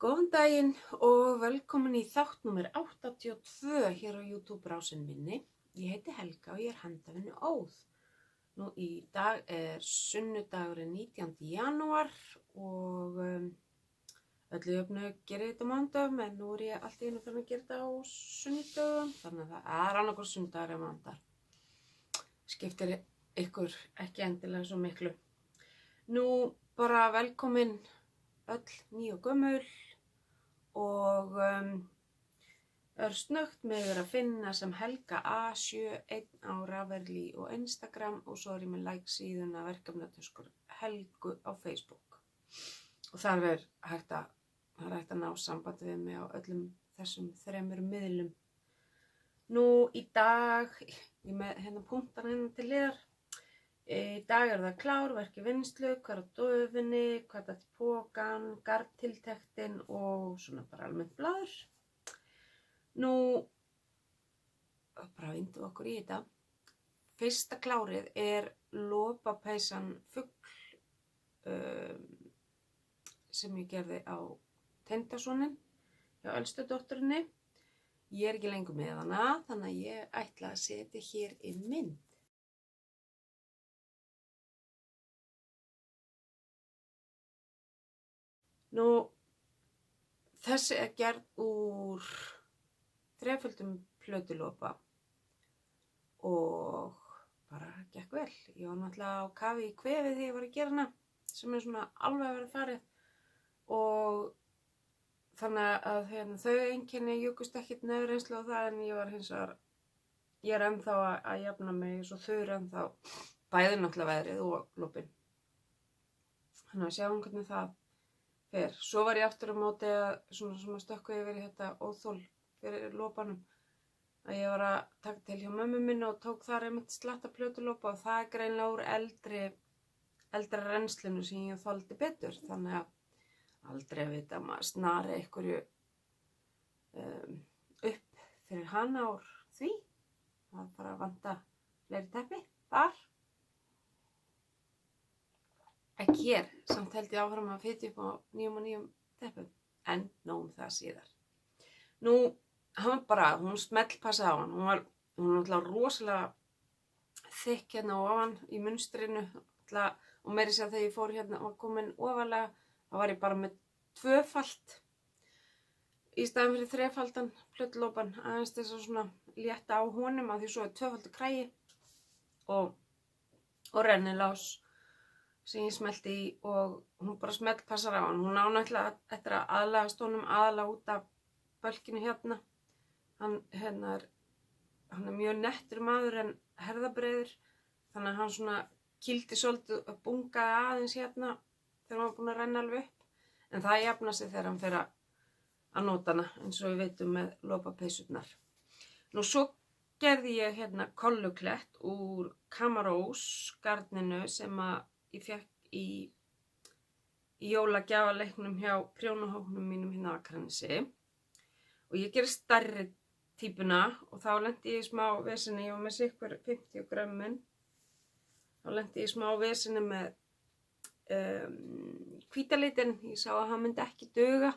Góðan daginn og velkomin í þátt númer 82 hér á YouTube-rásin minni. Ég heiti Helga og ég er handavinnu Óð. Nú í dag er sunnudagurinn 19. janúar og öllu jöfnu gerir þetta á mánudögum en nú er ég allt í einu farin að gera þetta á sunnudögum, þannig að það er annarkur sunnudagur en mánudagur. Skiptir ykkur ekki endilega svo miklu. Nú bara velkomin öll ný og gömul og er snöggt með að finna sem Helga A71 á Ravelli og Instagram og svo er ég með síðuna verkefnatöskur Helgu á Facebook. Og þar er hægt að ná sambandi við mig á öllum þessum 3 miðlum. Nú í dag, ég með hérna punktana til hliðar. Í dag er það klárverki vinnslu, hvað á döfinni, hvað til pókan, gardtiltektin og svona bara almennt blaður. Nú, bara vindum okkur í þetta. Fyrsta klárið er lopapeysan fugl sem ég gerði á tengdasoninn hjá elstu dótturinni. Ég er ekki lengur með hana, þannig að ég ætla að setja hér í mynd. Nú, þessi er gerð úr 3 plötulopa og bara gekk vel. Ég var náttúrulega á kafi í kvefið þegar ég var að gera hana, sem er svona alveg að vera farið og þannig að þau einkenni jukust ekkert neður reynslu á það en ég er ennþá að jafna mig svo þau eru ennþá bæði náttúrulega veðrið og lopin. Þannig að sjáum hvernig það fer. Svo var ég aftur á móti að svona stökkva yfir í þetta óþol fyrir lopanum. Að ég var að taka til hjá mömmu minni og tók þar einmitt slatta plötulopa og það er greinlega úr eldra renslinu sem ég þoldi betur. Þannig að aldrei að vita að maður snari einhverju upp fyrir hana úr því. Það var bara að vanta fleiri teppi þar. Ekki hér, samt held ég áfram að fitja upp á nýjum teppum, en nóg það síðar. Nú, hún smellpassaði á hann, hún var náttúrulega rosalega þykk hérna ofan í munstrinu, og meira sér þegar ég fór hérna og var komin ofalega, þá var ég bara með 2-falt, í staðinn fyrir 3-faldan plötulopan, aðeins þess að svona létta á honum, af því svo er 2-faldur kragi og rennilás sem ég smelti í og hún bara smellpassar á hann. Hún á náttúrulega eftir að aðlagast honum aðalega út af bölkinu hérna. Hann er mjög nettur maður en herðabreiður, þannig að hann svona kýldi svolítið og bungaði aðeins hérna þegar hann var búinn að renna alveg upp. En það jafnar sig þegar hann fer að nota hana, eins og við veitum með lopapeysurnar. Nú svo gerði ég hérna kolluklett úr Camarós garninu sem að ég fekk í jólagjafaleiknum hjá prjónahópnum mínum hérna á Akranesi og ég gerði stærri típuna og þá lenti ég í smá vesinni, ég var með sykkur 50 grömmin, þá lenti ég í smá vesinni með hvítalitinn, ég sá að hann myndi ekki duga,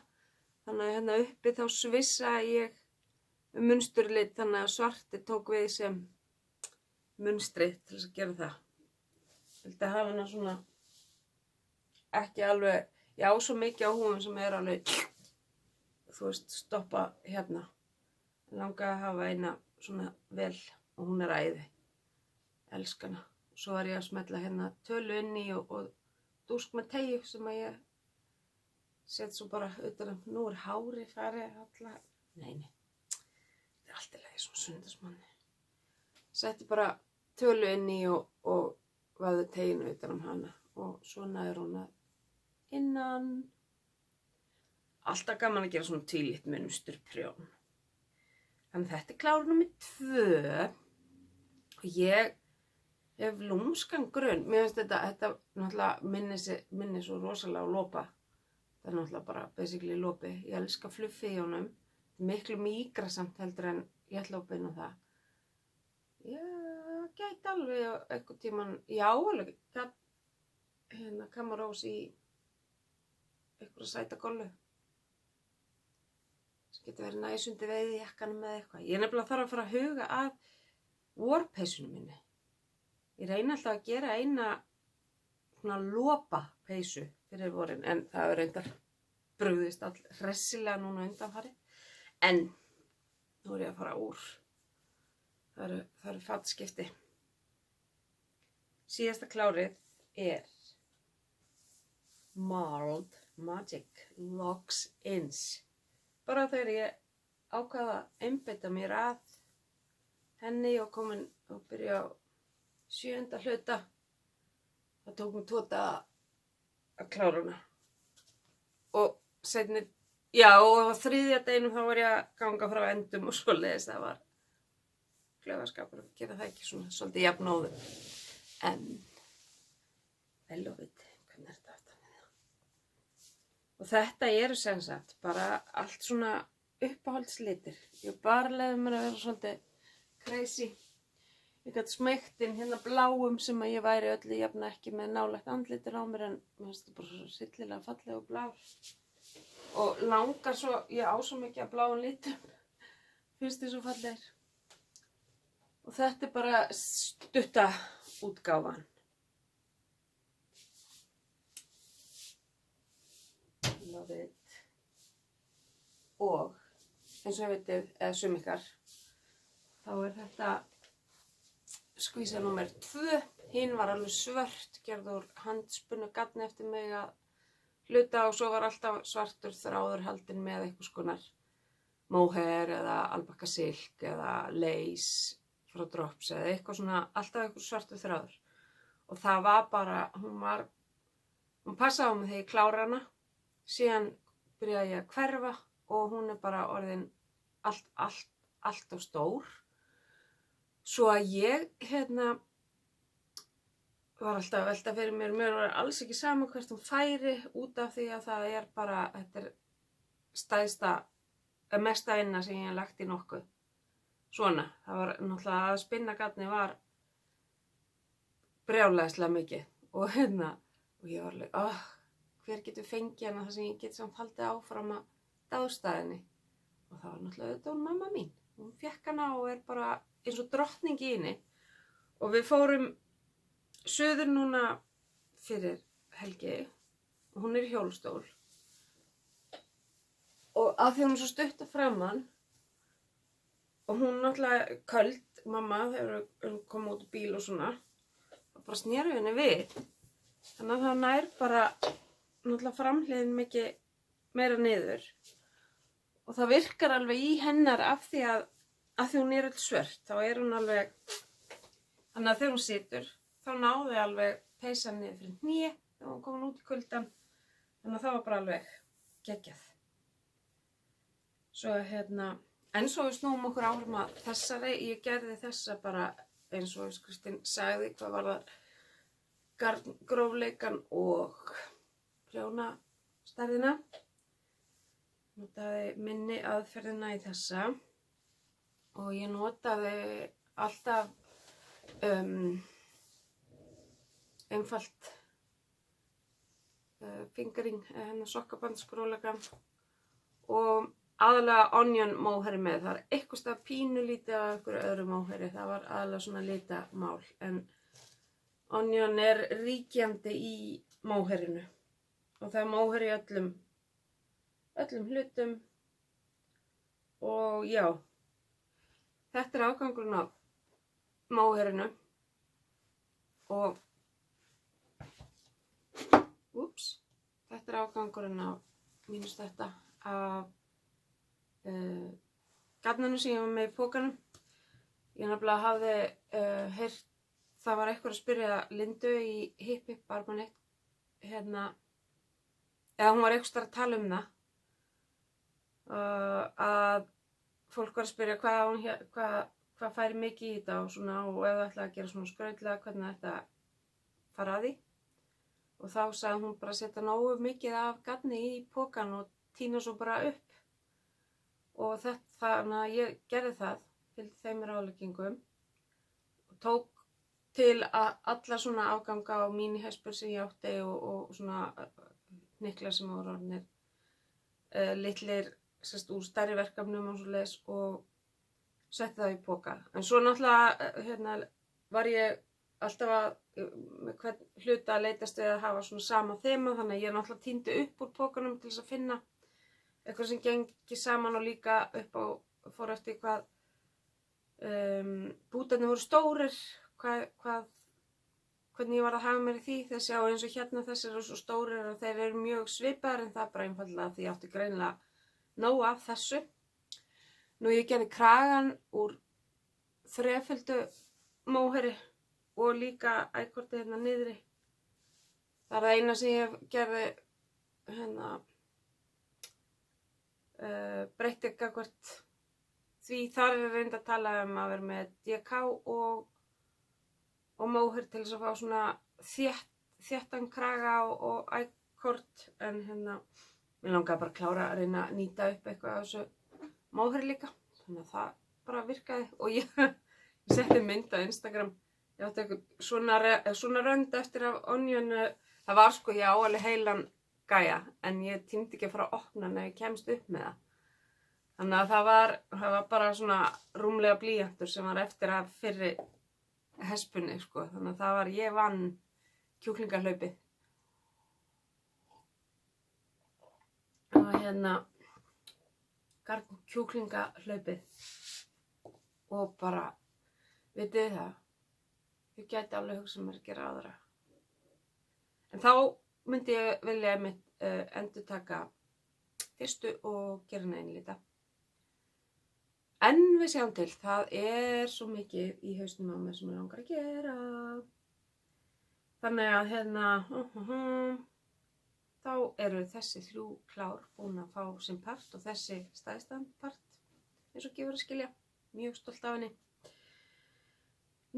þannig að hérna uppi þá svissaði ég munsturlit, þannig að svarti tók við sem munstrið til þess að gera það. Vildi hafa hana svona ekki alveg, ég á svo mikið á húfum sem er alveg, þú veist, stoppa hérna. Langaði að hafa eina svona vel og hún er æði. Elska hana. Svo var ég að smetla hérna tölu inn í og dúsk með teygju sem að ég set svo bara utan að nú er hári farið alltaf. Nei, þetta er alltaf leið svona sunnudagsmanni. Setti bara tölu inn í og vaði teginu utan hana og svona er hún að innan. Alltaf gaman að gera svona tvílíkt munsturprjón. Þannig þetta er klár númer 2 og ég hef lúmskan grunn. Mér finnst þetta náttúrulega minni svo rosalega á lopa. Það er náttúrulega bara basically lopi. Ég elska fluffi í honum. Miklu mýkra samt heldur en léttlópin og það. Ég gæti alveg einhvern tímann, já alveg, Camarós í einhverja sæta gollu. geti verið næsundi veiðijakkanum eða eitthvað. Ég nefnilega þarf að fara að huga að vorpeysunum minni. Ég reyni alltaf að gera eina svona lopa peysu fyrir vorin, en það er reyndar brugðist all hressilega núna undanfarið. En nú er ég að fara úr. Það eru fatskipti. Síðasta klárið er Marled Magic Locks Ins. Bara þegar ég ákvað að einbeita mér að henni og komin og byrja á 7. hluta. Það tók mig 2 daga að klára hana. Og seinni, og á 3. deginum þá var ég að ganga frá endum og svoleiðis. Það var klaufaskapur að gera það ekki svona svolítið jafnóður. En vel og viti, hvernig þetta aftan við það. Og þetta eru sem sagt bara allt svona uppáhaldslitir. Ég bara leiði mér að vera svolítið crazy. Ég gat smeygt inn hérna bláum sem að ég væri öllu jafna ekki með nálægt andlitir á mér, en mér finnst þetta bara svo sillilega falleg og blár. Og langar svo, ég á svo mikið af bláum litum. Finnst þið svo fallegir. Og þetta er bara stutta útgáfan. Love it. Og eins og ég veitir, eða sum ykkar, þá er þetta skvísa númer 2. Hinn var alveg svört, gerð úr handspunnu gatni eftir mig að hluta, og svo var alltaf svartur þráður haldinn með einhvers konar mohair eða albakka silk eða lace frá Drops eða eitthvað svona, alltaf eitthvað svartur þráður. Og það var bara, hún passaði á mig þegar ég klára hana, síðan byrjaði ég að hverfa og hún er bara orðin allt of stór. Svo að ég var alltaf að velta fyrir mér var alls ekki sama hvert hún færi, út af því að það er bara, þetta er stæðsta, mesta vinna sem ég hef lagt í nokkuð. Svona, það var náttúrulega að spinna gatni var brjálæðislega mikið og og ég var alveg, hver getur fengið hana þar sem ég get samt haldið áfram að dáðstæðinni. Og það var náttúrulega þetta hún mamma mín. Hún fékk hana og er bara eins og drottning í henni. Og við fórum suður núna fyrir helgi og hún er í hjólstól. Og að því hún er svo stutt að framan og hún náttúrulega köld, mamma, þegar hún kom út í bíl og svona, og bara snéru henni við. Þannig að það nær bara náttúrulega framhliðin mikið meira niður. Og það virkar alveg í hennar af því hún er öll svört, þá er hún alveg, þannig að þegar hún situr, þá náði alveg peysan niður fyrir hné, þegar hún komin út í kuldan, þannig að það var bara alveg geggjað. Svo en svo við snúum okkur áfram að þessari, ég gerði þessa bara eins og Kristín sagði hvað var það garngrófleikan og prjónastærðina. Notaði minni aðferðina í þessa og ég notaði alltaf einfalt fingering, sokkabandsgrófleikan og aðalega onion móheri með. Það er eitthvað stað pínu lítið af einhverju öðru móheri, það var aðalega svona litamál, en onion er ríkjandi í móherinu og það er móheri í öllum hlutum. Og já, þetta er afgangurinn af móherinu og þetta er afgangurinn af gatninu sem ég var með í pókanum. Ég nefnilega hafði heyrt, það var eitthvað að spyrja Lindu í Hip Hip Barmanett, eða hún var eitthvað að tala um það, að fólk var að spyrja hvað færi mikið í þetta og svona, og ef það ætlaði að gera svona skrautlega, hvernig þetta fara að því. Og þá sagði hún bara að setja nógu mikið af gatni í pókan og tína svo bara upp. Og þannig að ég gerði það, fylgdi þeim ráðleggingum og tók til alla svona afganga á mínihespur sem ég átti og svona hnyklar sem voru orðnir litlir úr stærri verkefnum og svoleiðis og setti það í poka. En svo náttúrulega var ég alltaf með hvern hluta að leitast við að hafa svona sama þema, þannig að ég náttúrulega tíndi upp úr pokanum til þess að finna eitthvað sem gengi saman og líka upp á, fór eftir hvað bútarnir voru stórir, hvernig ég var að hafa mér í því. Þessi á eins og hérna, þessir eru svo stórir og þeir eru mjög svipaðir, en það er bara einfaldlega því ég átti greinilega nóg af þessu. Nú ég gerði kragan úr þreföldu móheri og líka ækorti hérna niðri. Það er það eina sem ég gerði breytti gagnvart því. Þar er reynd að tala að vera með DK og móher til þess að fá svona þéttan kraga og ækort, en mér langaði bara að klára að reyna að nýta upp eitthvað af þessu móher líka, þannig að það bara virkaði. Og ég setti mynd á Instagram, ég átti eitthvað svona rönd eftir af Onion. Það var sko, ég á alveg heilan gæja, en ég tímdi ekki að fara að opna hann ef ég kemst upp með það. Þannig að það var bara svona rúmlega blýantur sem var eftir af fyrri hespunni, sko. Þannig að það var, ég vann kjúklingahlaupið. Og kjúklingahlaupið. Og bara, vitið það, ég gæti alveg hugsað mér að gera aðra. En þá myndi ég vilja endurtaka fyrstu og gera hana einlita. En við sjáum til, það er svo mikið í hausnum á mér sem ég langar að gera. Þannig að þá eru þessi 3 klár búin að fá sinn part og þessi stæðstan part, eins og gefur að skilja. Mjög stolt af henni.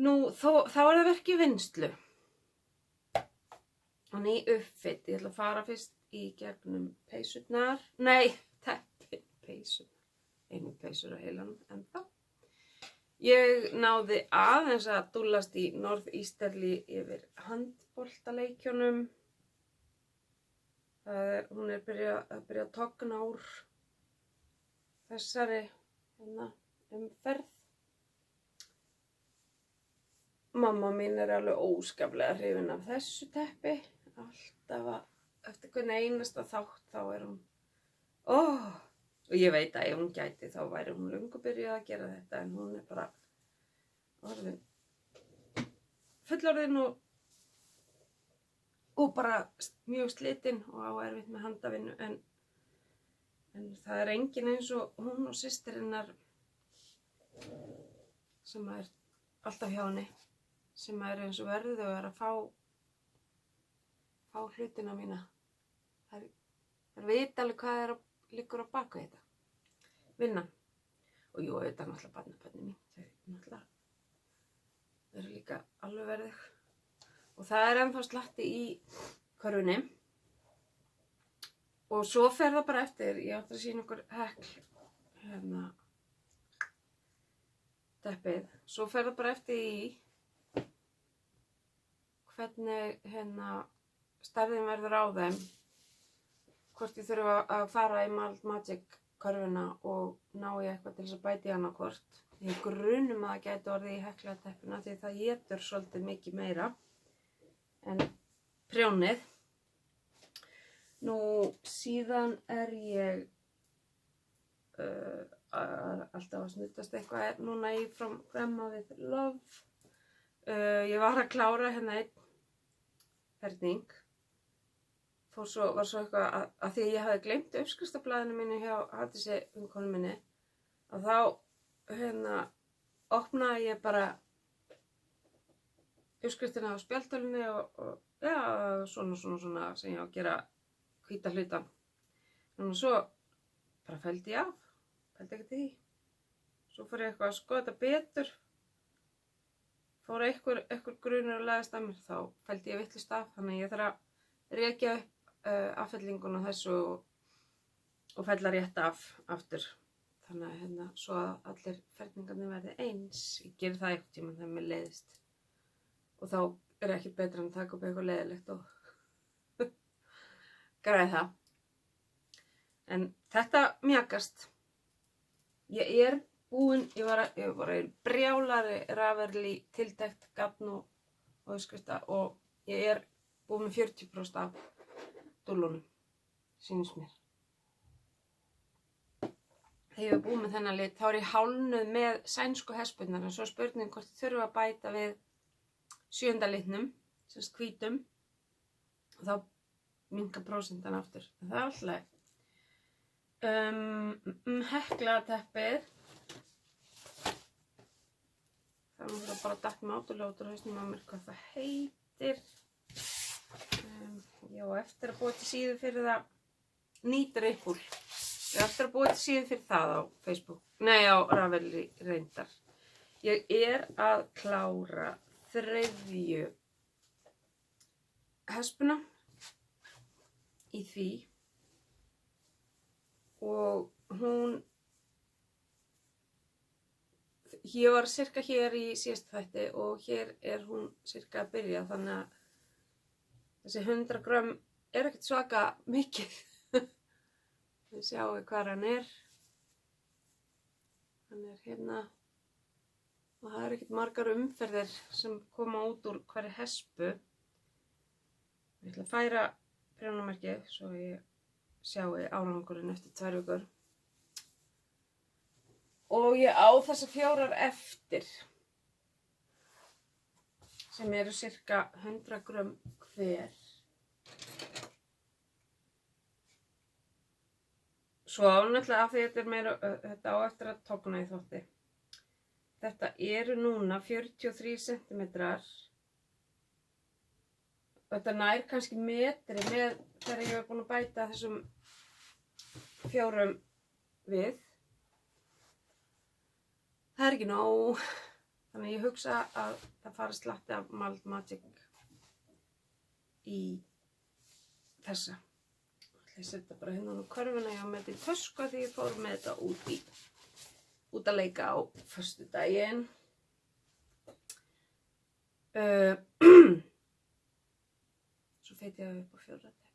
Nú, þá er það verk í vinnslu. Og ný uppfit. Ég ætla að fara fyrst í gegnum peysurnar. Nei, teppin peysurnar. Einu peysur á heilanum ennþá. Ég náði aðeins að dúllast í norðísterli yfir handboltaleikjunum. Hún er byrjað að togna úr þessari umferð. Mamma mín er alveg óskaplega hrifin af þessu teppi. Alltaf eftir hvern einasta þátt þá er hún og ég veit að ef hún gæti þá væri hún löngu byrjuð að gera þetta, en hún er bara fullorðin og bara mjög slitin og á erfitt með handavinnu, en það er engin eins og hún og systir hennar sem er alltaf hjá henni, sem er eins og verðuð og er að fá hlutina mína. Það veit alveg hvað liggur á baku þetta. Vinnan. Og jú, þetta er náttúrulega barnabörnin mín. Þau náttúrulega eru líka alveg verðug. Og það er ennþá slatti í körfunni. Og svo fer það bara eftir. Ég átti að sýna ykkur hekl. Teppið. Svo fer það bara eftir í hvernig stærðin verður á þeim. Hvort ég þurfa að fara í Malt Magic körfuna og ná ég eitthvað til þess að bæti hana hvort. Ég grunum að það gæti orðið í heklateppina því það étur svolítið mikið meira en prjónið. Nú síðan er ég alltaf að snuddast eitthvað núna í From Grandma with Love. Ég var að klára einn ferning. Var svo eitthvað að því ég hafði gleymt uppskriftablaðinu mínu hjá Hafdísi vinkonu minni, að þá opnaði ég bara uppskriftina á spjaldtölunni og svona sem ég á að gera hvíta hluta. Þannig svo bara felldi ég af, felldi ekki til því. Svo fór ég eitthvað að skoða þetta betur. Fór einhver grunur að lagast að mér, þá felldi ég vitlaust af, þannig ég þarf að rekja upp affellinguna þessu og fella rétt af aftur. Þannig að svo að allir ferningarnir verði eins. Ég ger það einhvern tímann þegar mér leiðist. Og þá er ekki betra en að taka upp eitthvað leiðilegt og græði það. En Þetta mjakast. Ég er búin, ég var brjálari Ravelli tiltekt gafn og uppskrifta og ég er búin með 40% af dúllunum, sýnist mér. Þegar ég var búin með þennan lit, þá er ég hálfnuð með sænsku hespurnar, en svo spurning hvort ég þurfa að bæta við 7. litnum, sem hvítum, og þá minnka prósentan aftur. En það er alltaf. Heklateppið. Það er náttúrulega bara datt með átulega út úr hausnum á mér hvað það heitir. Ég á eftir að búa til síðu fyrir það Nýtrippul. Ég á eftir að búa til síðu fyrir það á Facebook. Nei, á Ravelli reyndar. Ég er að klára 3. hespuna í því og ég var cirka hér í síðasta þætti og hér er hún cirka að byrja, þannig að þessi 100 grömm er ekkert svaka mikið. Þið sjáu hvar hann er. Hann er hérna og það er ekkert margar umferðir sem koma út úr hverri hespu. Ég ætla að færa prjónamerkið svo ég sjái árangurinn eftir 2 vikur. Og ég á þessa 4 eftir sem eru cirka 100 grömm hver. Svo náttúrulega af því þetta á eftir að togna í þvotti. Þetta eru núna 43 centimetrar. Þetta nær kannski metri með þegar ég hef búin að bæta þessum 4 við. Það er ekki nóg, þannig að ég hugsa að það fara slatti af Malt Magic í þessa. Ég setja bara hérna á körfuna, ég á með þetta í tösku því ég fór með þetta út að leika á föstudaginn. Svo feiti ég upp á 4. teppinu.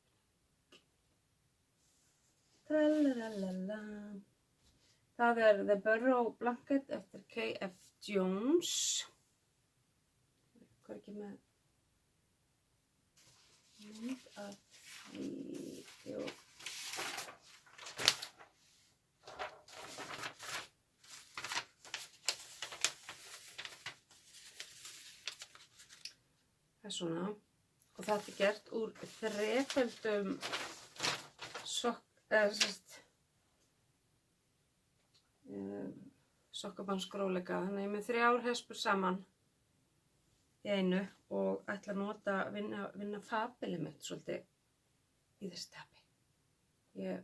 Tralalala. Það er The Burrow Blanket eftir K.F. Jones. Hvað er ekki með mynd af því? Það er svona. Og þetta er gert úr 3-földum sokkabandsgróleika. Þannig að ég er með 3 hespur saman í einu og ætla að vinna fabilið mitt svolítið í þessi teppi. Ég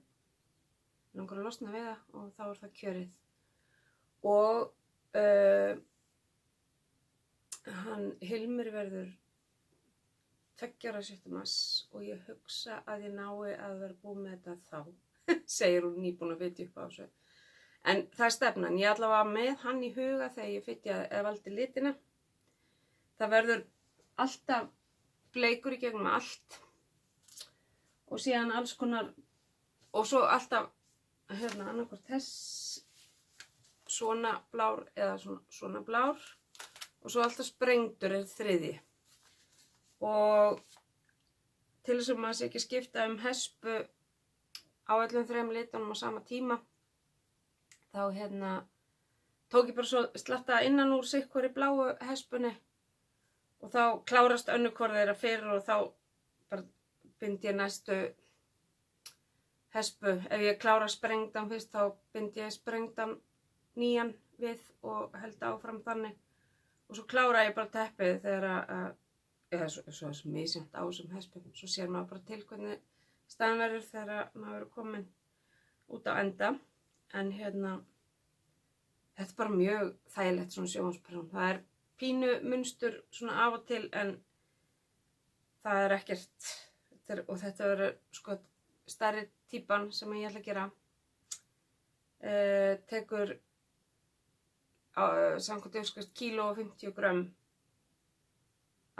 langar að losna við það og þá er það kjörið. Og hann Hilmir verður 2 ára 7. mars og ég hugsa að ég nái að vera búin með þetta þá, segir hún nýbúin að vita upp á þessu. En það er stefnan, ég allavega með hann í huga þegar ég valdi litina. Það verður alltaf bleikur í gegnum allt og síðan alls konar, og svo alltaf annarkvort þess svona blár eða svona blár og svo alltaf sprengdur er 3. Og til þess að maður sé ekki skipta hespu á öllum 3 litunum á sama tíma, þá tók ég bara svo slatta innan úr sitt-hvorri bláu hespunni og þá klárast önnur hvor þeirra fyrir og þá bara bind ég næstu hespu. Ef ég klára sprengdan fyrst þá bind ég sprengdan nýjan við og held áfram þannig. Og svo klára ég bara teppið þegar svo er misjafnt á þessum hespum. Svo sér maður bara til hvernig staðan verður þegar maður er komin út á enda. En þetta er bara mjög þægilegt svona sjónvarpsprjón. Það er pínu munstur svona af og til en það er ekkert. Þetta verður sko stærri típan sem ég ætla að gera. Tekur samkvæmt uppskrift kíló og 50 grömm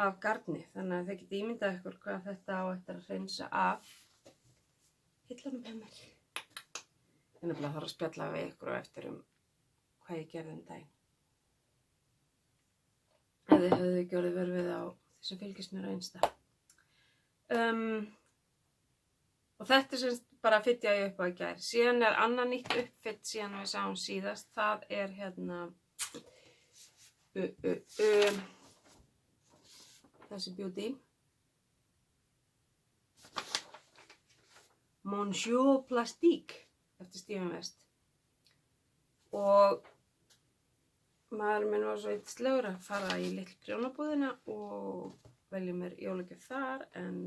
af garni, þannig að þið getið ímyndað ykkur hvað þetta á eftir að hreinsa af hillanum hjá mér. Ég nefnilega þarf að spjalla við ykkur á eftir hvað ég gerði daginn. Ef þið hefðu ekki orðið vör við á því sem fylgist mér á Insta. Og þetta er sem bara fytja ég upp á í gær. Síðan er annað nýtt uppfytt síðan við sáum síðast. Það er þessi beauty. Monsieur Plastique eftir Stephen West. Og maður minn var svo yndislegur að fara í litlu prjónabúðina og velja mér jólagjöf þar, en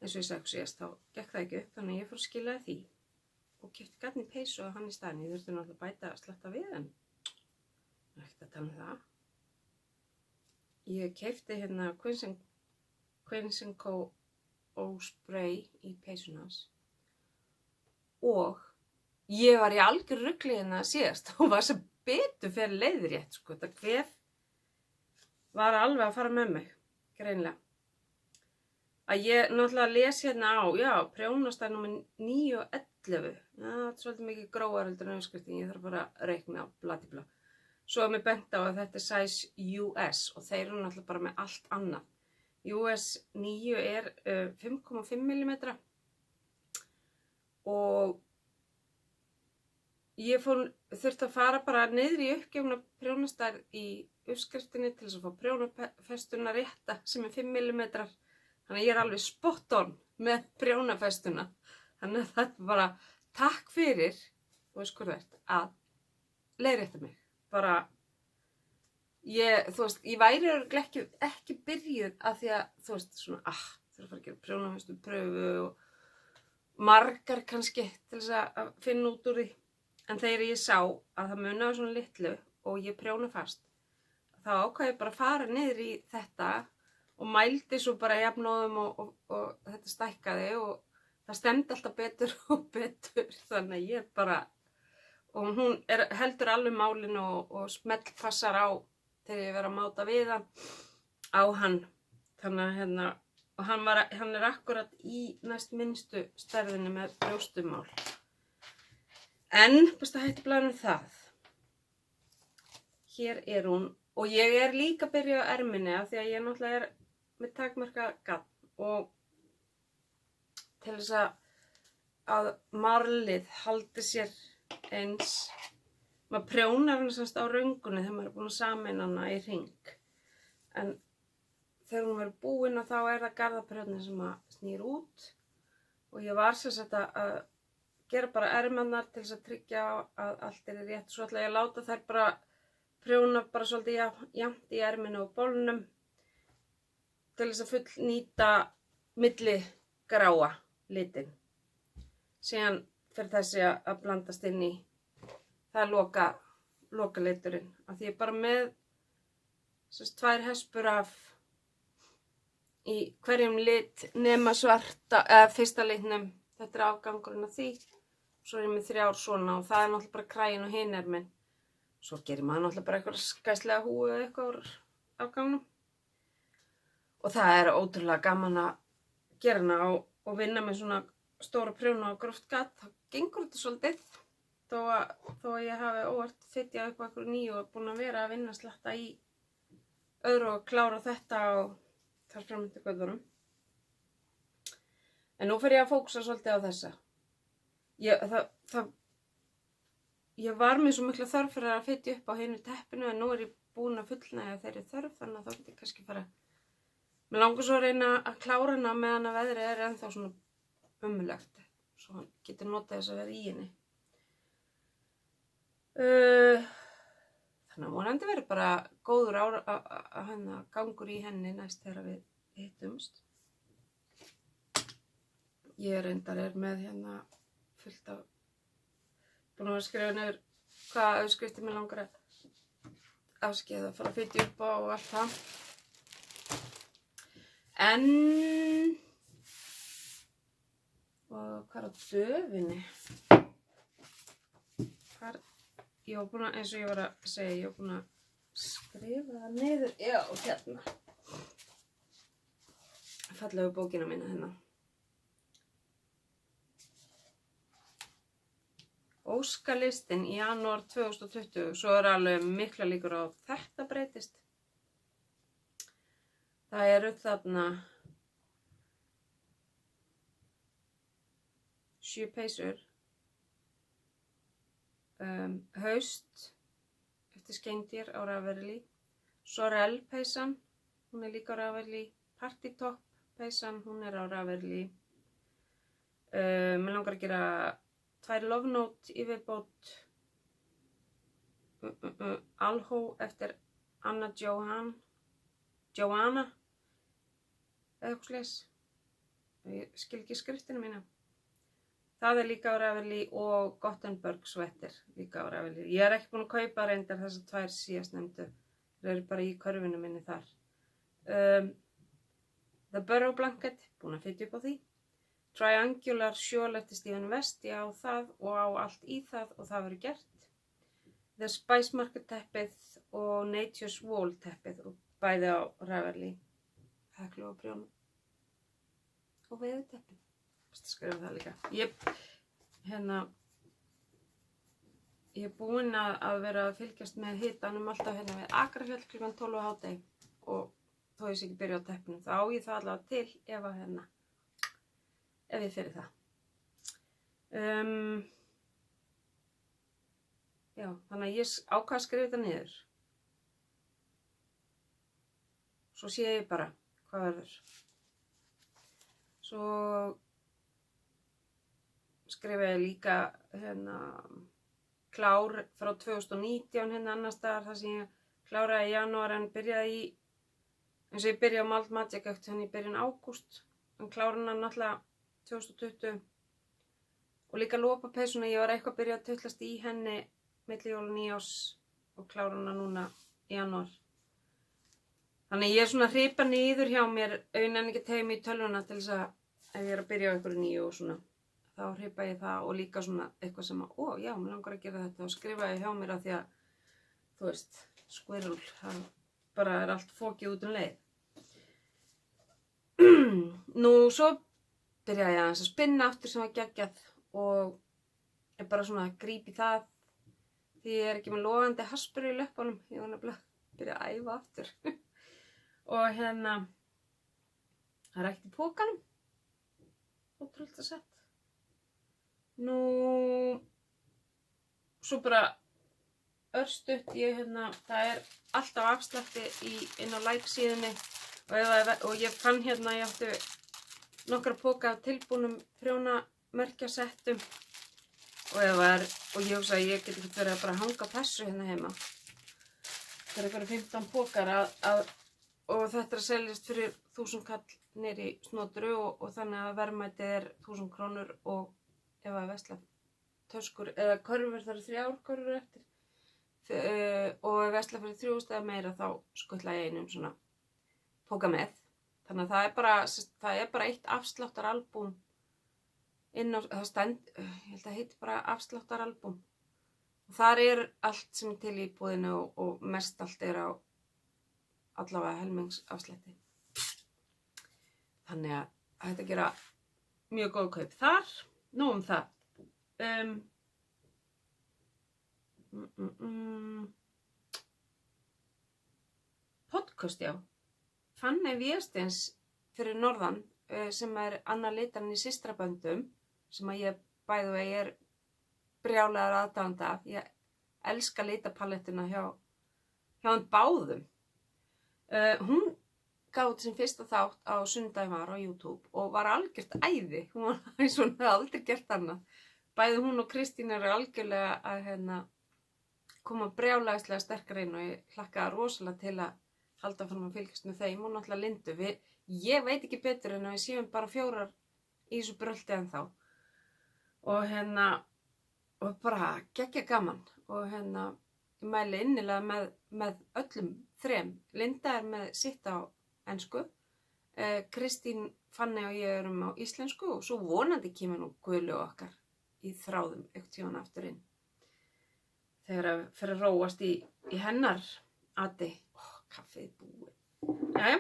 eins og ég sagði síðast þá gekk það ekki upp, þannig að ég fór að skila því og keypti gatni peysu og hann í staðinn. Ég þurfti náttúrulega að bæta að sletta við, en ekkert að tala um það. Ég keypti Queens & Co. Spray í peysunans og ég var í algjör rugli hérna síðast og var sem betur fyrir leiðrétt, sko. Þetta kvef var alveg að fara með mig, greinlega. Að ég náttúrulega les hérna á, prjónastæð númer 9 og 11. Það er svolítið mikið grófar heldur en uppskriftin, ég þarf bara að reikna bladibla. Svo er mér bent á að þetta er size US og þeir eru náttúrulega bara með allt annað. US 9 er 5,5 mm og ég þurfti að fara bara niður í uppgefna prjónastærð í uppskriftinni til þess að fá prjónafestuna rétta sem er 5 mm. Þannig að ég er alveg spot on með prjónafestuna. Þannig að þetta bara takk fyrir, þú veist hvað þú ert, að leiðrétta mig. Bara, ég væri örugglega ekki byrjuð af því að, þú veist, svona, þurfa að fara að gera prjónafestu pröfu og margar kannski til þess að finna út úr því. En þegar ég sá að það munaði svona litlu og ég prjóna fast, þá ákvað ég bara að fara niður í þetta og mældi svo bara jafnóðum og þetta stækkaði og það stemdi alltaf betur og betur. Þannig að ég bara, og hún heldur alveg málinu og smellpassar á þegar ég verið að máta við hann á hann. Þannig að og hann er akkurat í næst minnstu stærðinni með brjóstumál. En, best að hætti blaðinu það. Hér er hún og ég er líka að byrja á erminni af því að ég náttúrulega er með takmarka gatn og til þess að marlið haldi sér eins. Maður prjónar hann semst á röngunni þegar maður er búin að sameina hana í hring. En þegar hún verður búin og þá er það garðaprjónin sem að snýr út og ég var sem sagt að gera bara ermarnar til þess að tryggja að allt er rétt. Svo ætla ég að láta þær bara prjóna bara svolítið jafnt í erminu og bólnum til þess að fullnýta milli gráa litin. Síðan fyrir þessi að blandast inn í það loka liturinn. Af því ég er bara með 2 hespur af í hverjum lit nema svarta, fyrsta litnum. Þetta er afgangurinn af því. Svo er ég með 3 svona og það er náttúrulega bara kræin og hinn erminn. Svo gerir maður náttúrulega bara eitthvað skæslega húu eða eitthvað úr afgangnum. Og það er ótrúlega gaman að gera hana og vinna með svona stóra prjóna og gróft gat. Það gengur þetta svolítið. Þó að ég hafi óvart fitjað upp á eitthvað nýju og búin að vera að vinna slatta í öðru og klára þetta og þar framöndu göðunum. En nú fer ég að fókusa svolítið á þessa. Ég var með svo mikla þörf fyrir að fitja upp á hinu teppinu en nú er ég búin að fullnægja þeirri þörf þannig að þá get ég kannski fara. Mér langar svo að reyna að klára hana meðan að veðrið er ennþá svona ömurlegt. Svo hann getur notað þess að vera í henni. Þannig að vonandi verður bara góður gangur í henni næst þegar við hittumst. Ég reyndar með fullt af búin að skrifa niður hvaða uppskriftir mig langar að afskeiða að fara að fitja upp á og allt það. En og hvað er á döfinni? Ég var búin að, eins og ég var að segja, ég var búin að skrifa það niður. Já, hérna. Fallegu bókina mína hérna. óskalistinn í janúar 2020, svo alveg mikla líkur á þetta breytist. Það eru þarna 7 peysur, haust eftir skeindýr á Ravelli, Sorel peysan, hún líka á Ravelli, Partytop peysan, hún á Ravelli. Mér langar að gera 2 Love Note í viðbót, Alho eftir Anna Johanna, eða eitthvað slags. Ég skil ekki skriftinu mína. Það líka á Ravelli og Gothenburg sweater líka á Ravelli. Ég ekki búin að kaupa reyndar þessar 2 síðast nefndu. Það eru bara í körfinu minni þar. The Burrow Blanket, búin að fitja upp á því. Triangular Shawl eftir Stephen West, ég á það og á allt í það og það verður gert. The Spice Market teppið og Nature's Wall teppið og bæði á Ravelli. Heklu og prjón og veðu teppið. Skrifa það líka. Ég er búin að vera að fylgjast með hitanum alltaf við Akrafjall klukkan 12 á hádegi og þó ég sé ekki byrja á teppinu. Þá á ég það allavega til ef ég fyrir það. Já, þannig að ég ákvað að skrifa þetta niður. Svo sé ég bara hvað verður. Svo skrifa ég líka klár frá 2019 annars staðar þar sem ég kláraði í janúar en byrjaði í, eins og ég byrjaði á Malt Magic eftir í byrjun ágúst, en kláraði hann náttúrulega 2020 og líka lopapeysuna, ég var eitthvað að byrja að tullast í henni milli jól og nýjárs og kláraði hann núna í janúar. Þannig ég er svona að hripa niður hjá mér, auðvitað ekki tegja mig í tölvuna til þess að ef ég er að byrja á einhverju nýju og svona, þá hripa ég það og líka svona eitthvað sem já, mér langar að gera þetta og skrifa ég hjá mér af því að, þú veist, squirrel, það bara er allt fokið út leið. Nú, svo byrjaði ég aðeins að spinna aftur sem var geggjað og er bara svona að grípa í það því ég er ekki með logandi haspur í löppunum, ég var nefnilega að byrja að æfa aftur. Og það er ekkert í pókanum. Ótrúlega sett. Nú, svo bara örstutt, það er alltaf afslætti inn á like síðunni og ég fann ég átti nokkra póka af tilbúnum prjónamerkjasettum og ég hugsa að ég get ekki verið að bara hanga á þessu heima. Það eru eitthvað 15 pókar og þetta er að seljast fyrir 1000 kall niður í Snotru og þannig að verðmætið er 1000 krónur og ef að vesla töskur eða körfur, það eru 3 körfur eftir og ef vesla fyrir 3000 eða meira þá skutla ég einum svona póka með. Þannig að það er bara eitt afsláttaralbúm inn á, ég held að heiti bara afsláttaralbúm og þar er allt sem er til í búðinu og mest allt er á allavega helmingsafslætti. Þannig að þetta gera mjög góð kaup þar. Nú það. Podcast, já. Fanney Vésteins fyrir norðan sem er Anna Litarn í Systraböndum sem að ég bæði og er brjálaður aðdáandi af. Ég elska litapalettuna hjá þeim báðum. Hún gaf út sin fyrsta þátt á sunnudaginn var á YouTube og var algjört æði. Hún var eins og hún hefði aldrei gert annað. Bæði hún og Kristín eru algjörlega að koma brjálæðislega sterkar inn og ég hlakkaði rosalega til að halda fram að fylgjast með þeim og náttúrulega Lindu. Ég veit ekki betur en að við séum bara 4 í þessu brölti ennþá. Og bara geggja gaman. Og ég mæli innilega með öllum 3. Linda er með sitt á ensku. Kristín, Fanney og ég erum á íslensku og svo vonandi kemur nú Gulu okkar í þráðum eitthvað tíman aftur inn. Þegar að fyrir að róast í hennar ati. Kaffið búið. Jæja.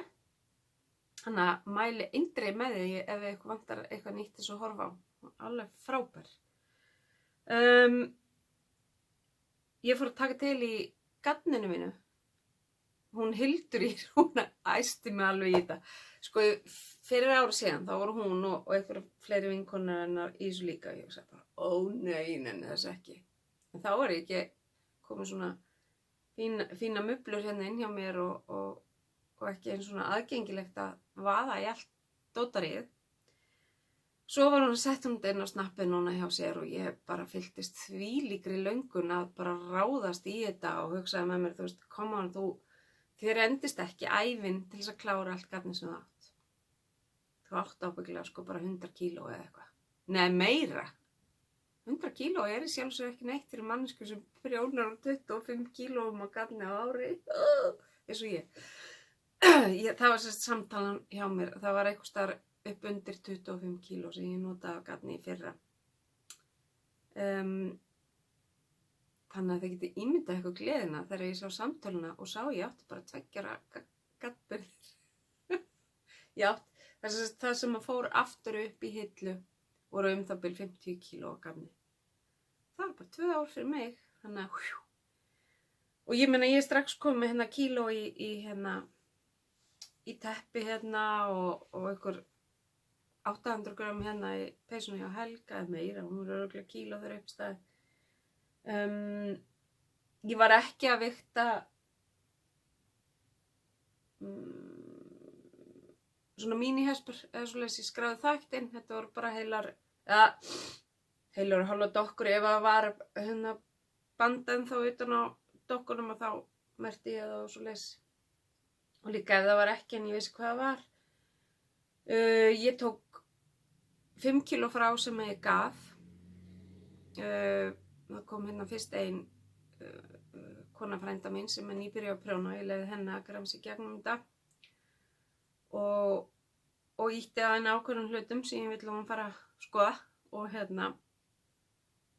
Þannig að mæli eindreið með því ef eitthvað vantar eitthvað nýtt þess að horfa á. Alveg frábær. ég fór að taka til í garninu mínu. Hún Hildur hún æsti mig alveg í þetta. Sko, fyrir ára síðan, þá voru hún og einhverja fleiri vinkonur hennar í þessu líka. Ég sagði bara, nei, þess ekki. En þá var ég ekki komið svona fína mublur hérna inn hjá mér og ekki eins svona aðgengilegt að vaða í allt dótarið. Svo var hún að setja hún inn á snappið núna hjá sér og ég bara fylltist þvílíkri löngun að bara ráðast í þetta og hugsaði með mér, þú veist, koma hann, þér endist ekki ævin til þess að klára allt garnið sem þú átt. Þú átt ábyggilega sko bara 100 kíló eða eitthvað. Nei, meira. 100 kíló er í sjálfsög ekki neitt fyrir mannesku sem prjónar 25 kílóum á garni á ári. Eins og ég. Það var sérst samtalan hjá mér. Það var eitthvað staðar upp undir 25 kíló sem ég notaði á garni í fyrra. Þannig að það geti ímyndað eitthvað gleðina þegar ég sá samtöluna og sá ég átti bara 2 ára gaddbyrðir. Það sem að fór aftur upp í hillu voru það bil 50 kíló á garni. Það var bara 2 ár fyrir mig. Þannig að og ég meina ég strax komið með hérna kíló í teppi hérna og einhver 800 gram hérna í peysunni hjá Helga eða meira. Hún voru örugglega kíló þegar uppstæði. Ég var ekki að vigta svona mínihespur eða svoleiðis, ég skráði það ekkert inn. Þetta voru bara heilar og hálfa dokkur. Ef það var hérna bandað þá utan á dokkunum og þá merkti ég það og svoleiðis. Og líka ef það var ekki en ég vissi hvað það var. Ég tók 5 kíló frá sem ég gaf. Það kom hérna fyrst ein kona frænda mín sem nýbyrjuð að prjóna. Ég leyfði henni að gramsa í gegnum þetta og ýtti að henni ákveðnum hlutum sem ég vill að hún fara að skoða og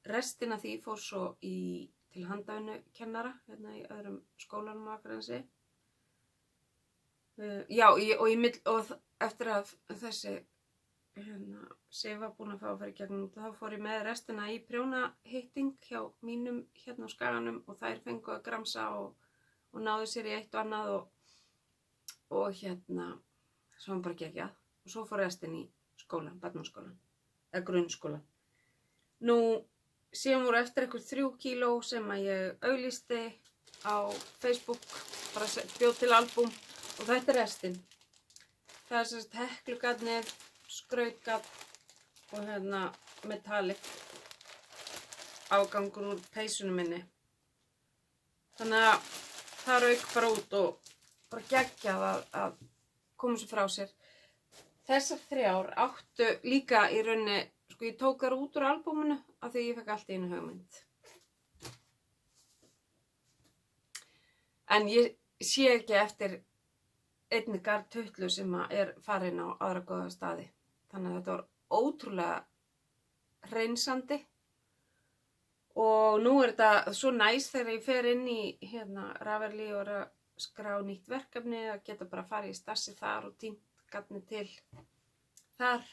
restin af því fór svo til handavinnukennara hérna í öðrum skólanum á Akranesi. Og eftir að þessi Sif var búin að fá að fara í gegnum þá fór ég með restina í prjónahitting hjá mínum hérna á Skaganum og þær fengu að gramsa og náðu sér í eitt og annað og svo var bara geggjað og svo fór restin í skólan, barnaskólan eða grunnskólan. Nú síðan voru eftir einhver 3 kíló sem að ég auglýsti á Facebook, bara bjóð til albúm og þetta er restin. Það er sérst heklugarnið, skrautgarn og metallic afgangur úr peysunum minni. Þannig að það rauk bara út og bara geggjað að koma sér frá sér. Þessar 3 áttu líka í rauninni, sko ég tók þær út úr albúminu af því ég fekk allt í einu hugmynd. En ég sé ekki eftir einni garntutlu sem er farin á aðra góða staði. Þannig að þetta var ótrúlega hreinsandi og nú er þetta svo næs þegar ég fer inn í Ravelli og er að skrá nýtt verkefni að geta bara farið í stassi þar og tínt garnið til þar.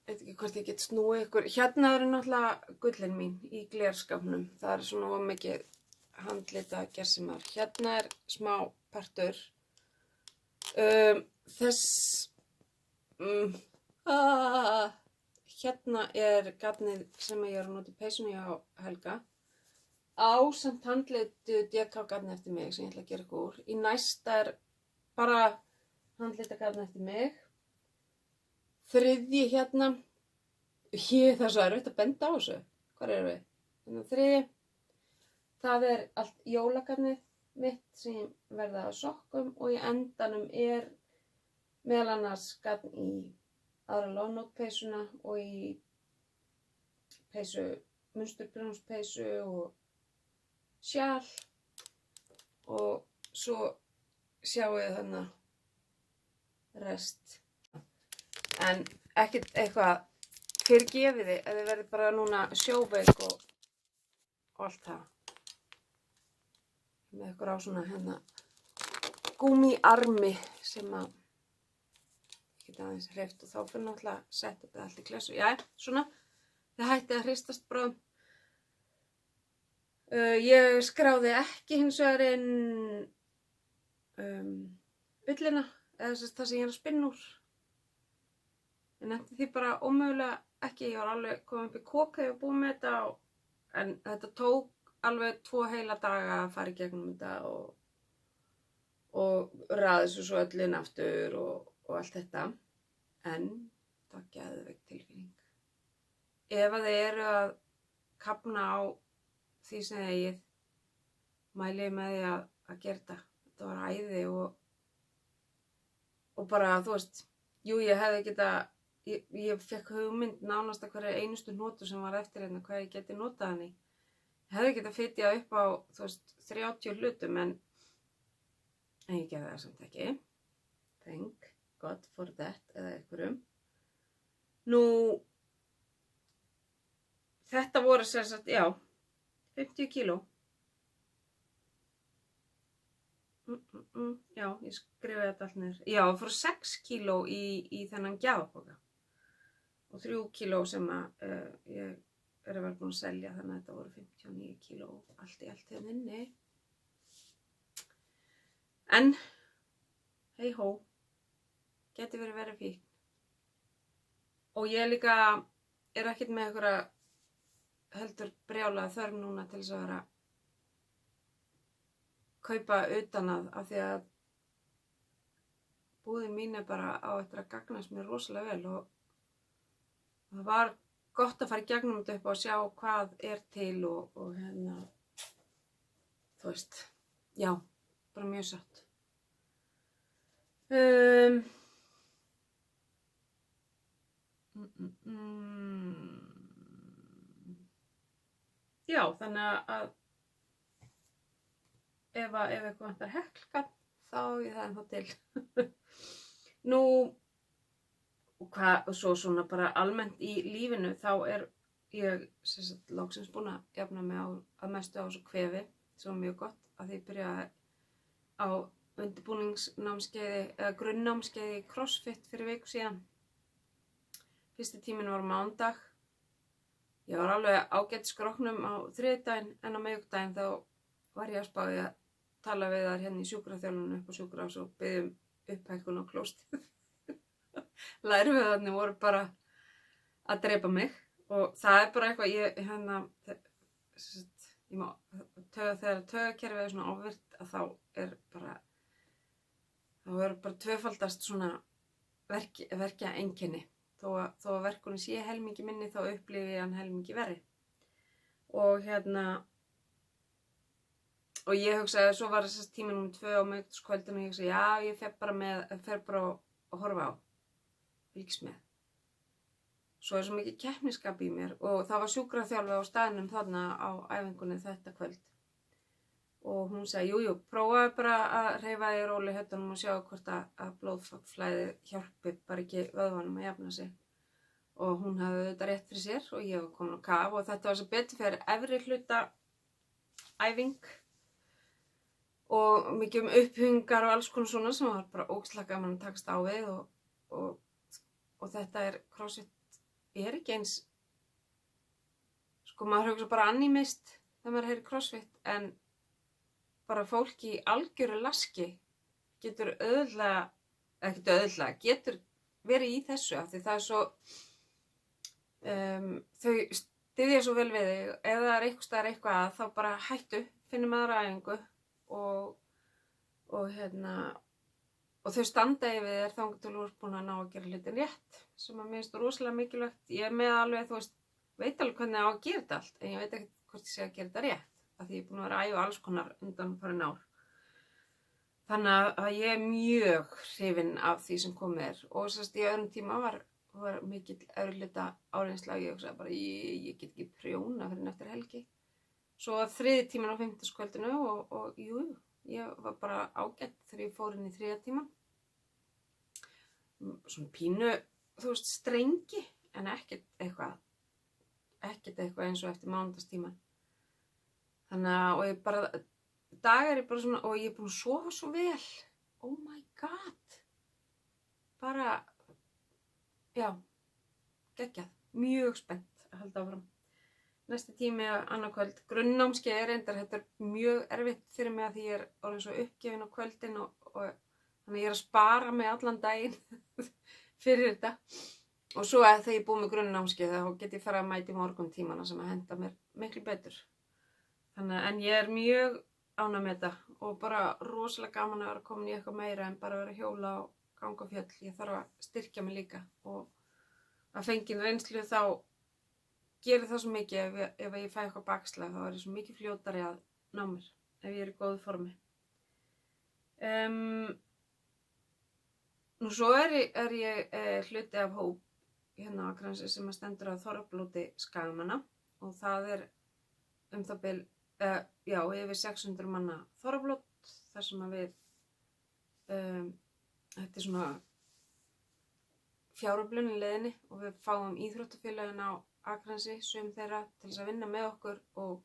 Veit ekki hvort ég get snúið ykkur. Hérna eru náttúrulega gullin mín í glerskapnum. Það er svona mikið handlita gersemar. Hérna er smá partur. Hérna er garnið sem ég er að nota í peysunni á Helga. Ásamt handlitu DK-garni eftir mig sem ég ætla að gera eitthvað úr. Í næsta er bara handlitagarni eftir mig. Þriðji hérna. Það er svo erfitt að benda á þessu. Hvar erum við? Þannig þriðji. Það er allt jólagarnið mitt sem verða á sokkum og í endanum er meðal annars garn í aðra loðnótpeysuna og í peysu, munsturprjónspeysu og sjal og svo sjáum við þarna rest. En ekkert eitthvað fyrirgefiði ef þið verðið bara núna sjóveik og allt það. Með ykkur á svona gúmmíarmi sem að geta aðeins hreyft og þá fyrir náttúrulega að setja þetta allt í klessu. Jæja, svona, það hætti að hristast bráðum. Ég skráði ekki hins vegar inn ullina, eða það sem ég er að spinna úr. Ég nefndi því bara ómögulega ekki, ég var alveg komin upp í kok þegar ég var búin með þetta en þetta tók alveg 2 heila daga að fara í gegnum þetta og raði svo öllin aftur og allt þetta. En það var geðveik tilfinning. Ef að þið eru að kafna á því sem þið eigið, mæli ég með því að gera þetta. Þetta var æði og bara, þú veist, jú, ég hefði getað, ég fekk hugmynd nánast að hverja einustu nótu sem var eftir hérna, hvað ég geti notað henni. Ég hefði getað fitjað upp á, þú veist, 30 hlutum, en ég gerði það samt ekki. Thank God for that, eða einhverjum. Nú, þetta voru sem sagt, já, 50 kíló. Já, ég skrifaði þetta allt niður. Já, það fóru 6 kíló í þennan gjafapoka og 3 kíló sem ég er að vera búin að selja, þannig að þetta voru 59 kíló allt í allt hérna inni. En, hei hó, geti verið fíkn. Og ég líka er ekkert með einhverja heldur brjálaða þörf núna til þess að vera kaupa utan af því að búðin mín er bara á eftir að gagnast mér rosalega vel og það var gott að fara í gegnum þetta upp og sjá hvað er til og hérna, þú veist, já, bara mjög satt. Já, þannig að ef eitthvað vantar heklugarn, þá ég það ennþá til. Nú, og svo svona bara almennt í lífinu, þá er ég loksins búin að jafna mig að mestu á þessu kvefi, sem var mjög gott, að því ég byrjaði á undirbúningsnámskeiði, eða grunnnámskeiði í CrossFit fyrir viku síðan. Fyrsti tíminn var á mánudag. Ég var alveg ágætt skroknum á þriðjudaginn, en á miðvikudaginn þá var ég að spá í að tala við þar hérna í sjúkraþjálfunum upp á sjúkrahús og biðja upphækkun á klóstið. Lærvöðarnir voru bara að drepa mig og það er bara eitthvað þegar taugakerfið er svona ofvirkt að þá er bara tvöfaldast svona verkja einkenni. Þó að verkurinn sé helmingi minni þá upplifi ég hann helmingi verri. Og ég hugsaði, svo var þess tími númer 2 á miðvikudagskvöldinu og ég hugsaði, já, ég fer bara að horfa á, fylgst með. Svo er svo mikið keppnisskap í mér og það var sjúkraþjálfi á staðnum þarna á æfingunni þetta kvöld. Og hún sagði, jú, prófaðu bara að hreyfa þig í róli höttunum og sjá hvort að blóðflæði hjálpi bara ekki vöðvanum að jafna sig. Og hún hafði þetta rétt fyrir sér og ég var komin á kaf og þetta var svo betur fyrir efri hluta æfing. Og mikið upphungar og alls konar svona sem var bara ógeðslega gaman að takast á við og þetta CrossFit er ekki eins, sko maður hugsa bara animist þegar maður heyrir CrossFit en bara fólk í algjöru laski getur getur verið í þessu af því það er svo, þau styðja svo vel við þig, ef það er einhvers staðar eitthvað þá bara hættu, finnum aðra æfingu og þau standa yfir þér þangað til þú ert búin að ná að gera hlutin rétt sem að mér finnst rosalega mikilvægt. Ég er með alveg, þú veist, veit alveg hvernig ég á að gera þetta allt en ég veit ekki hvort ég sé að gera þetta rétt af því ég er búin að vera að æfa alls konar undanfarin ár. Þannig að ég er mjög hrifin af því sem komið er og í öðrum tíma var mikill erfiðleika áreynsla og ég hugsaði bara ég get ekki prjóna fyrir eftir helgi. Svo þriðji tíminn á fimmtudagskvöldinu og jú, ég var bara ágætt þegar ég fór inn í þriðja tímann. Svona pínu, þú veist, strengi, en ekkert eitthvað eins og eftir mánudagstímann. Þannig að, og ég bara, dagar er bara svona, og ég er búin að sofa svo vel. Oh my god. Bara, já, geggjað, mjög spennt að halda áfram. næsti tími annað kvöld. Grunnnámskeið er reyndar, þetta er mjög erfitt fyrir mig að því ég er orðin svo uppgefin á kvöldin og þannig ég er að spara mig allan daginn fyrir þetta. Og svo þegar ég er búin með grunnnámskeið þá get ég fara að mæta í morguntímana sem að henda mér miklu betur. En ég er mjög ánægð með þetta og bara rosalega gaman að vera komin í eitthvað meira en bara vera að hjóla og ganga á fjöll. Ég þarf að styrkja mig líka og að fengin reynslu þá gerir það svo mikið ef ég fæ eitthvað bakslag þá er ég svo mikið fljótari að ná mér ef ég er í góðu formi. Nú svo er ég hluti af hóp hérna á Akranesi sem að stendur á Þorrablóti Skagamanna og það er það bil yfir 600 manna þorrablót þar sem að við þetta er svona fjáröflun í leiðinni og við fáum íþróttafélögin á Akranesi sum þeirra til þess að vinna með okkur og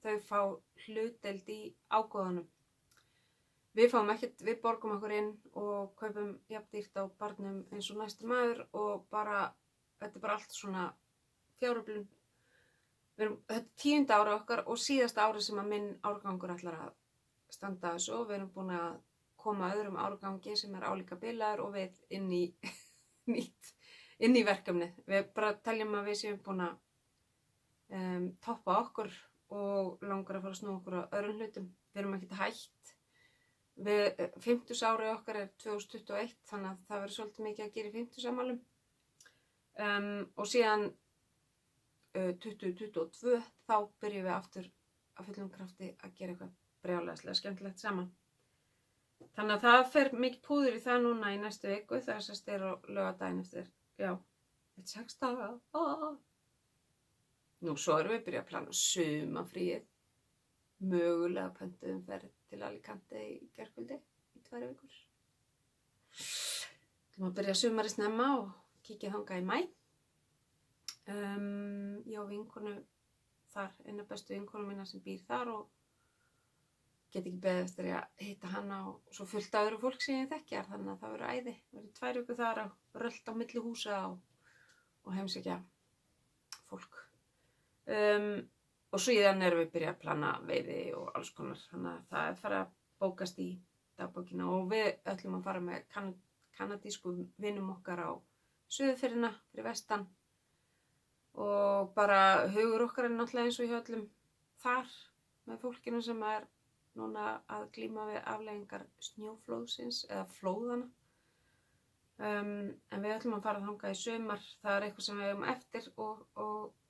þau fá hlutdeild í ágóðanum. Við fáum ekkert, við borgum okkur inn og kaupum jafndýrt á barnum eins og næsti maður og bara, þetta er bara allt svona fjáröflun. Þetta er 10. ára okkar og síðasta ári sem að minn árgangur ætlar að standa þessu og við erum búin að koma öðrum árgangi sem er álíka bilaður og við inn í verkefnið. Við bara teljum að við séum búin að toppa okkur og langar að fara að snúa okkur á öðrum hlutum. Við erum ekkert hætt. 50 ári okkar er 2021 þannig að það verður svolítið mikið að gera í 50 afmælum. Og síðan 2022 þá byrjum við aftur að fullum krafti að gera eitthvað brjálæðislega skemmtilegt saman. Þannig að það fer mikið púður í það núna í næstu viku þegar þess er á laugardaginn eftir, 6 daga. Nú svo erum við byrjað að plana sumarfríið, mögulega pöntuðum ferð til Alicante í gærkvöldi í 2 vikur. Við erum að byrja sumarið snemma og kíkja þangað í maí. Ég á vinkonu þar, eina bestu vinkonu mína sem býr þar og get ekki beðið eftir að hitta hana og svo fullt af öðru fólk sem ég þekkjar þannig að það verður æði. Það verður 2 vikur þar að rölta á milli húsa og heimsækja fólk. Og síðan erum við byrjað að plana veiði og alls konar þannig að það er farið að bókast í dagbókina og við ætlum að fara með kanadísku vinum okkar á Suðurfirðina fyrir vestan. Og bara hugur okkar er náttúrulega eins og hjá öllum þar með fólkinu sem er núna að glíma við afleiðingar snjóflóðsins eða flóðana. En við ætlum að fara þangað í sumar, það er eitthvað sem við eigum eftir og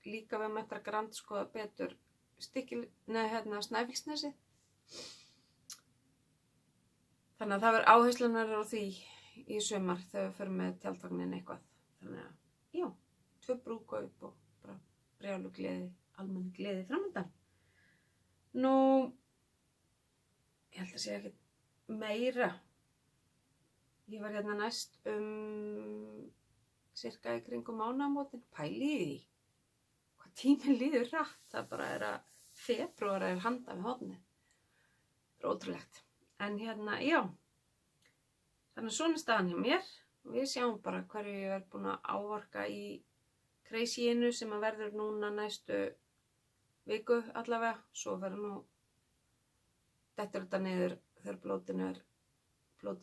líka við eigum eftir að grandskoða betur Snæfellsnesið. Þannig að það verður áherslan verður á því í sumar þegar við förum með tjaldvagnin eitthvað. Þannig að 2 brúðkaup og bara brjálu gleði, almenn gleði framöndan. Nú, ég held að segja ekkert meira. Ég var hérna næst cirka í kringum mánaðamótin. Pælið í því. Hvað tíminn líður hratt. Það bara er að febrúar er handa við hornið. Það er ótrúlegt. En þannig svona staðan hjá mér. Og við sjáum bara hverju ég er búin að áorka í crazyinu sem að verður núna næstu viku allavega. Svo verður dettur þetta niður þegar blótið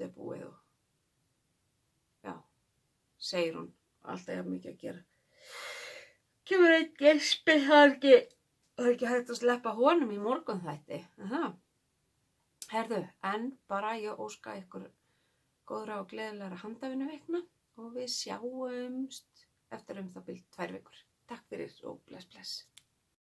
er búið og segir hún alltaf jafn mikið að gera. Kemur einn gespi, það er ekki hægt að sleppa honum í morgunþætti. Herðu, en bara ég óska ykkur góðra og gleðilegra handavinnuvikna og við sjáumst eftir það bil 2 vikur. Takk fyrir og bless.